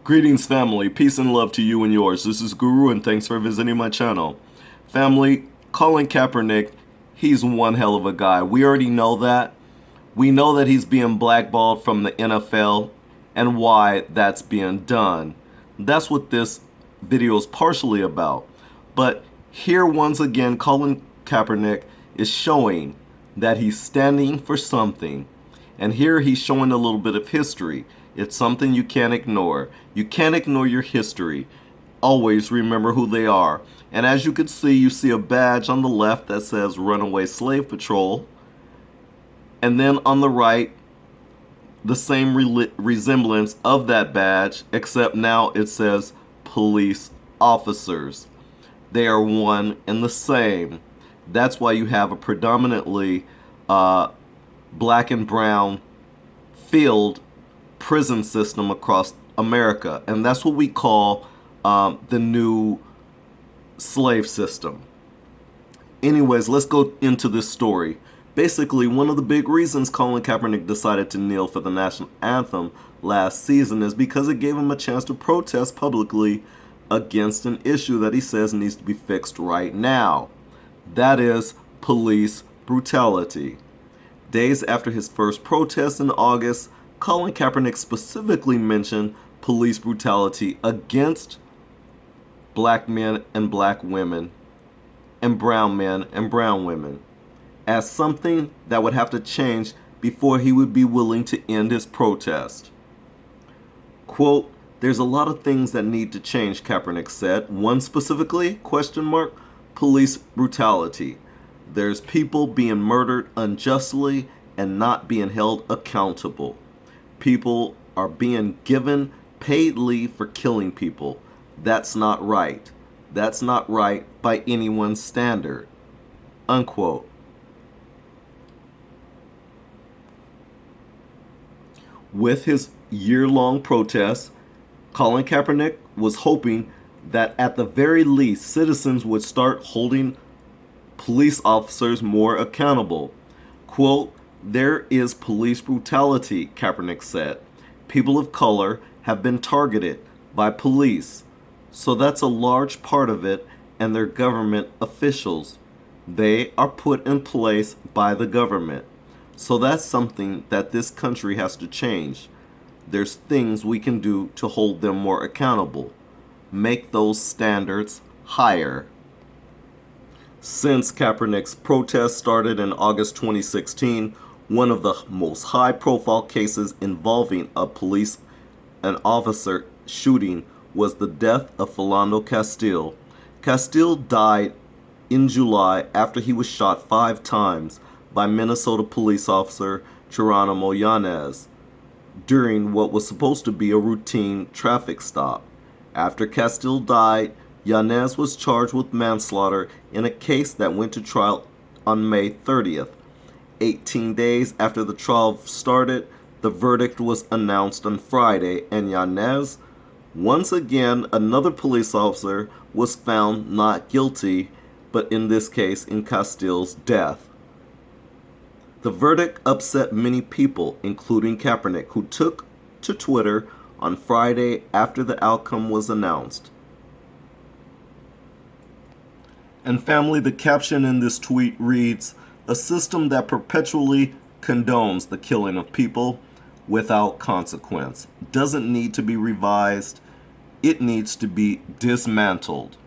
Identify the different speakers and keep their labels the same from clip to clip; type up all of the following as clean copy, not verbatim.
Speaker 1: Greetings, family. Peace and love to you and yours. This is Guru, and thanks for visiting my channel. Family, Colin Kaepernick, he's one hell of a guy. We already know that. We know that he's being blackballed from the NFL and why that's being done. That's what this video is partially about. But here, once again, Colin Kaepernick is showing that he's standing for something. And here he's showing a little bit of history. It's something you can't ignore. You can't ignore your history. Always remember who they are. And as you can see, you see a badge on the left that says Runaway Slave Patrol. And then on the right, the same resemblance of that badge, except now it says police officers. They are one and the same. That's why you have a predominantly black and brown filled prison system across America, and that's what we call the new slave system. Anyways, let's go into this story. Basically, one of the big reasons Colin Kaepernick decided to kneel for the national anthem last season is because it gave him a chance to protest publicly against an issue that he says needs to be fixed right now. That is police brutality. Days after his first protest in August, Colin Kaepernick specifically mentioned police brutality against black men and black women and brown men and brown women as something that would have to change before he would be willing to end his protest. Quote, "There's a lot of things that need to change," Kaepernick said. One specifically, ? Police brutality. There's people being murdered unjustly and not being held accountable. People are being given paid leave for killing people. That's not right. That's not right by anyone's standard. Unquote. With his year-long protests, Colin Kaepernick was hoping that at the very least, citizens would start holding police officers more accountable. Quote, "There is police brutality," Kaepernick said. "People of color have been targeted by police. So that's a large part of it, and they're government officials. They are put in place by the government. So that's something that this country has to change. There's things we can do to hold them more accountable. Make those standards higher." Since Kaepernick's protest started in August 2016, one of the most high-profile cases involving an officer shooting was the death of Philando Castile. Castile died in July after he was shot 5 times by Minnesota police officer Geronimo Yanez during what was supposed to be a routine traffic stop. After Castile died, Yanez was charged with manslaughter in a case that went to trial on May 30th. 18 days after the trial started, the verdict was announced on Friday, and Yanez, once again another police officer, was found not guilty, but in this case in Castile's death. The verdict upset many people, including Kaepernick, who took to Twitter on Friday after the outcome was announced. And family, the caption in this tweet reads, "A system that perpetually condones the killing of people without consequence doesn't need to be revised. It needs to be dismantled."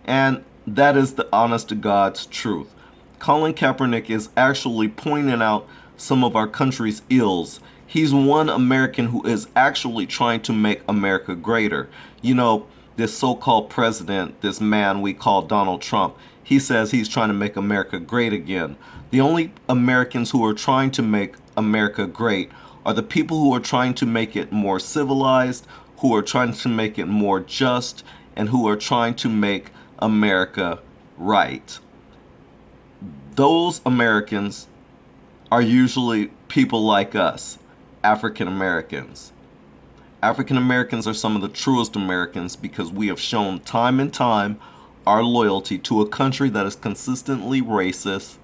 Speaker 1: And that is the honest to God's truth. Colin Kaepernick is actually pointing out some of our country's ills. He's one American who is actually trying to make America greater. You know, this so-called president, this man we call Donald Trump, he says he's trying to make America great again. The only Americans who are trying to make America great are the people who are trying to make it more civilized, who are trying to make it more just, and who are trying to make America right. Those Americans are usually people like us, African Americans. African Americans are some of the truest Americans because we have shown time and time our loyalty to a country that is consistently racist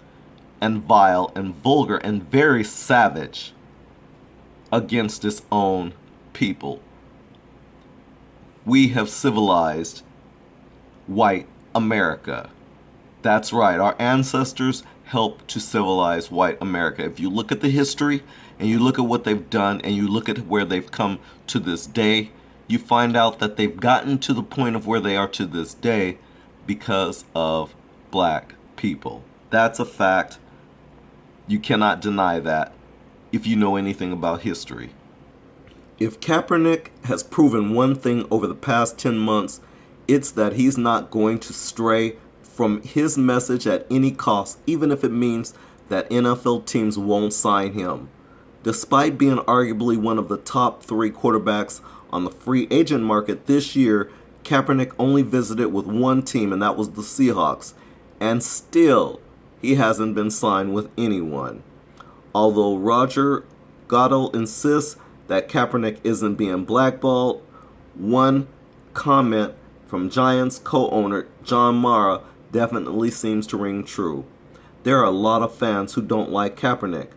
Speaker 1: and vile and vulgar and very savage against its own people. We have civilized white America. That's right, our ancestors helped to civilize white America. If you look at the history and you look at what they've done and you look at where they've come to this day, you find out that they've gotten to the point of where they are to this day because of black people. That's a fact. You cannot deny that if you know anything about history. If Kaepernick has proven one thing over the past 10 months, it's that he's not going to stray from his message at any cost, even if it means that NFL teams won't sign him. Despite being arguably one of the top 3 quarterbacks on the free agent market this year, Kaepernick only visited with one team, and that was the Seahawks. And still, he hasn't been signed with anyone. Although Roger Goodell insists that Kaepernick isn't being blackballed, one comment from Giants co-owner John Mara definitely seems to ring true. There are a lot of fans who don't like Kaepernick.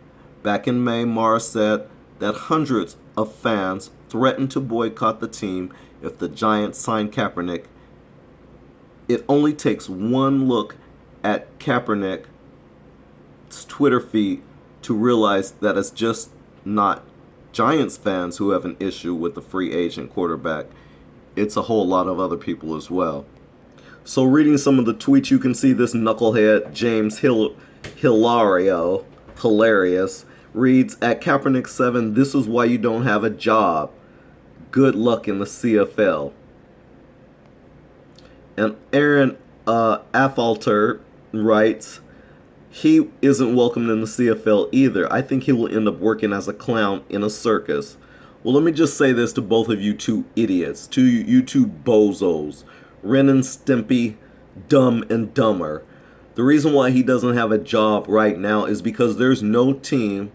Speaker 1: Back in May, Mara said that hundreds of fans threatened to boycott the team if the Giants signed Kaepernick. It only takes one look at Kaepernick's Twitter feed to realize that it's just not Giants fans who have an issue with the free agent quarterback. It's a whole lot of other people as well. So reading some of the tweets, you can see this knucklehead, James Hilarious, reads, at Kaepernick 7, this is why you don't have a job. Good luck in the CFL. And Aaron Afalter writes, he isn't welcomed in the CFL either. I think he will end up working as a clown in a circus. Well, let me just say this to both of you two idiots, to you two bozos, Ren and Stimpy, Dumb and Dumber. The reason why he doesn't have a job right now is because there's no team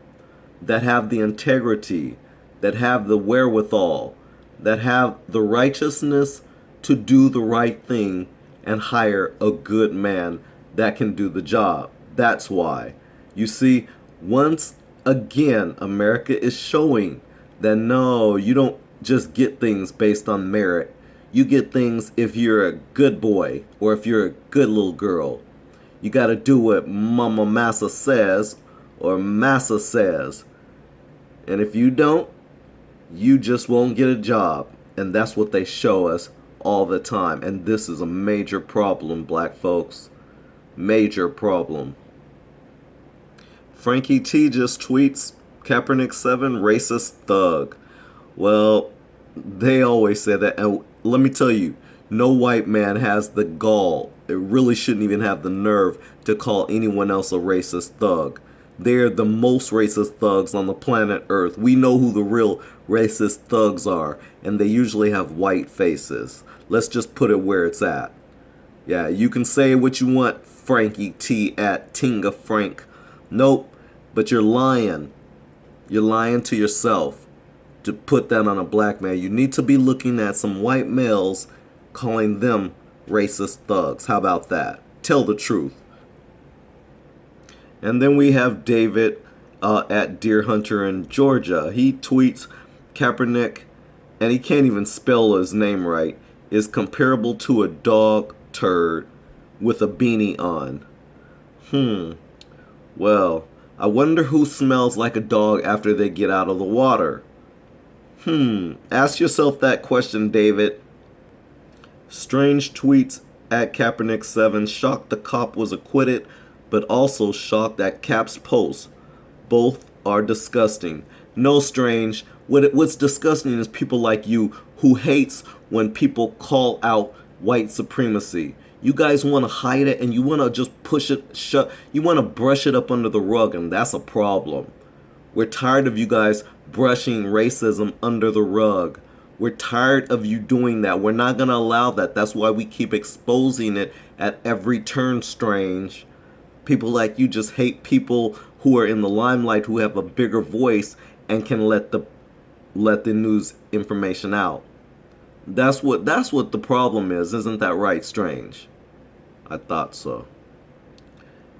Speaker 1: that have the integrity, that have the wherewithal, that have the righteousness to do the right thing and hire a good man that can do the job. That's why. You see, once again, America is showing that no, you don't just get things based on merit. You get things if you're a good boy or if you're a good little girl. You got to do what Mama Massa says or Massa says. And if you don't, you just won't get a job. And that's what they show us all the time. And this is a major problem, black folks. Major problem. Frankie T just tweets, Kaepernick 7, racist thug. Well, they always say that. And let me tell you, no white man has the gall. It really shouldn't even have the nerve to call anyone else a racist thug. They're the most racist thugs on the planet Earth. We know who the real racist thugs are, and they usually have white faces. Let's just put it where it's at. Yeah, you can say what you want, Frankie T at Tinga Frank. Nope, but you're lying. You're lying to yourself to put that on a black man. You need to be looking at some white males calling them racist thugs. How about that? Tell the truth. And then we have David at Deer Hunter in Georgia. He tweets, Kaepernick, and he can't even spell his name right, is comparable to a dog turd with a beanie on. Well, I wonder who smells like a dog after they get out of the water. Ask yourself that question, David. Strange tweets at Kaepernick 7, shocked the cop was acquitted, but also shocked at Cap's post. Both are disgusting. No, Strange. What's disgusting is people like you who hates when people call out white supremacy. You guys want to hide it and you want to just push it, you want to brush it up under the rug, and that's a problem. We're tired of you guys brushing racism under the rug. We're tired of you doing that. We're not going to allow that. That's why we keep exposing it at every turn, Strange. People like you just hate people who are in the limelight, who have a bigger voice and can let the news information out. That's what the problem is. Isn't that right, Strange? I thought so.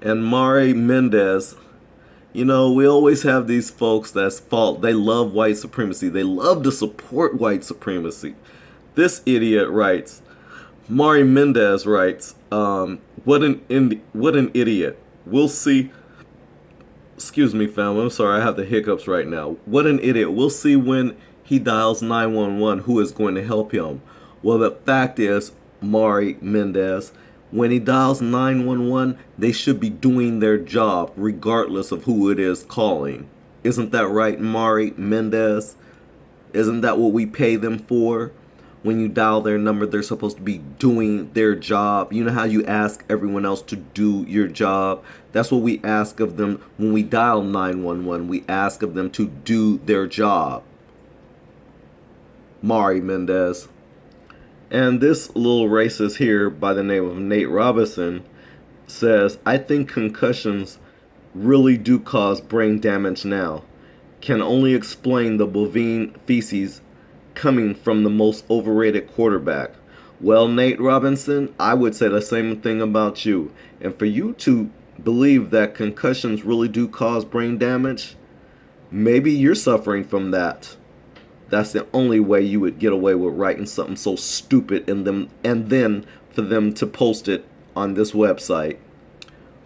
Speaker 1: And Mari Mendez, you know, we always have these folks that's fault. They love white supremacy. They love to support white supremacy. This idiot writes, Mari Mendez writes, what an idiot. We'll see. Excuse me, fam. I'm sorry. I have the hiccups right now. What an idiot. We'll see when he dials 911 who is going to help him. Well, the fact is, Mari Mendez, when he dials 911, they should be doing their job regardless of who it is calling. Isn't that right, Mari Mendez? Isn't that what we pay them for? When you dial their number, they're supposed to be doing their job. You know how you ask everyone else to do your job? That's what we ask of them when we dial 911. We ask of them to do their job. Mari Mendez. And this little racist here by the name of Nate Robinson says, I think concussions really do cause brain damage now. Can only explain the bovine feces coming from the most overrated quarterback. Well, Nate Robinson, I would say the same thing about you. And for you to believe that concussions really do cause brain damage, maybe you're suffering from that. That's the only way you would get away with writing something so stupid and then for them to post it on this website.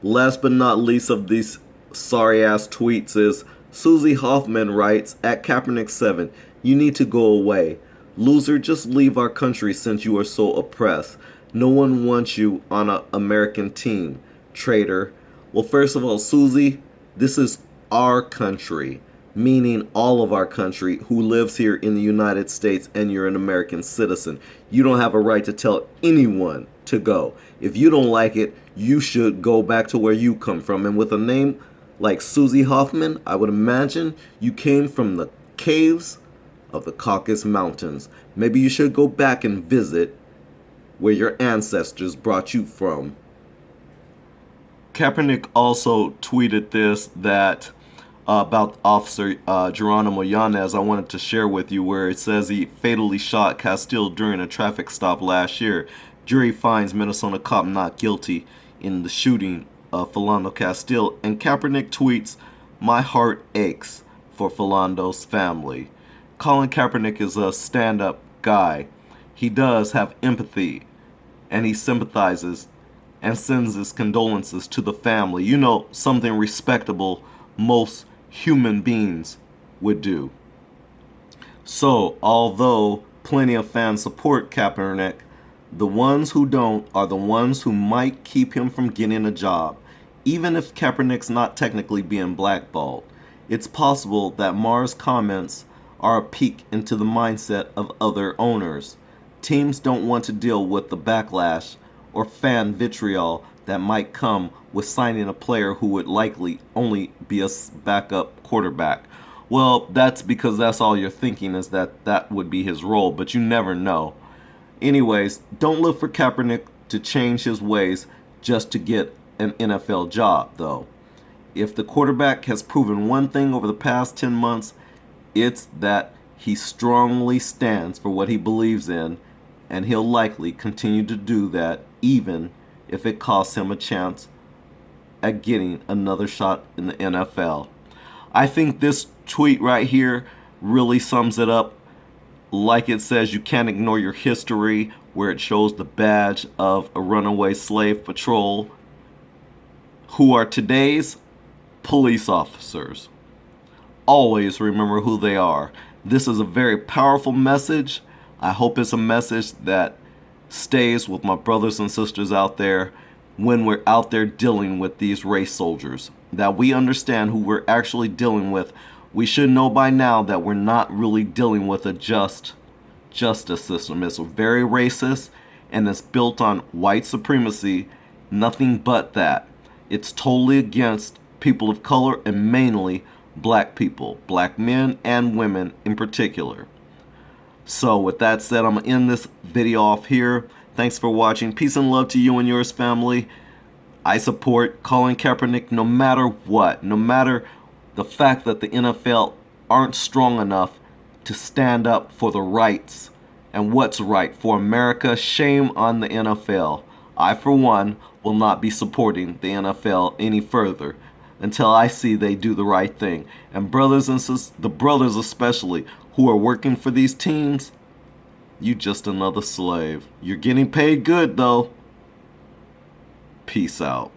Speaker 1: Last but not least of these sorry ass tweets is Susie Hoffman writes, at Kaepernick 7, you need to go away. Loser, just leave our country since you are so oppressed. No one wants you on an American team. Traitor. Well, first of all, Susie, this is our country, meaning all of our country who lives here in the United States, and you're an American citizen. You don't have a right to tell anyone to go. If you don't like it, you should go back to where you come from. And with a name like Susie Hoffman, I would imagine you came from the caves of the Caucasus Mountains. Maybe you should go back and visit where your ancestors brought you from. Kaepernick also tweeted this that about Officer Geronimo Yanez I wanted to share with you, where it says he fatally shot Castile during a traffic stop last year. Jury finds Minnesota cop not guilty in the shooting of Philando Castile. And Kaepernick tweets, my heart aches for Philando's family. Colin Kaepernick is a stand-up guy. He does have empathy, and he sympathizes and sends his condolences to the family. You know, something respectable most human beings would do. So, although plenty of fans support Kaepernick, the ones who don't are the ones who might keep him from getting a job. Even if Kaepernick's not technically being blackballed, it's possible that Maher's comments are a peek into the mindset of other owners. Teams don't want to deal with the backlash or fan vitriol that might come with signing a player who would likely only be a backup quarterback. Well, that's because that's all you're thinking, is that would be his role, but you never know. Anyways, don't look for Kaepernick to change his ways just to get an NFL job, though. If the quarterback has proven one thing over the past 10 months, it's that he strongly stands for what he believes in, and he'll likely continue to do that even if it costs him a chance at getting another shot in the NFL. I think this tweet right here really sums it up. Like it says, you can't ignore your history, where it shows the badge of a runaway slave patrol, who are today's police officers. Always remember who they are. This is a very powerful message. I hope it's a message that stays with my brothers and sisters out there when we're out there dealing with these race soldiers, that we understand who we're actually dealing with. We should know by now that we're not really dealing with a justice system. It's very racist, and it's built on white supremacy, nothing but that. It's totally against people of color, and mainly black people, black men and women in particular. So with that said, I'm going to end this video off here. Thanks for watching. Peace and love to you and yours, family. I support Colin Kaepernick no matter what. No matter the fact that the NFL aren't strong enough to stand up for the rights and what's right for America. Shame on the NFL. I, for one, will not be supporting the NFL any further until I see they do the right thing. And brothers and sisters, the brothers especially, who are working for these teams, You just another slave. You're getting paid good, though. Peace out.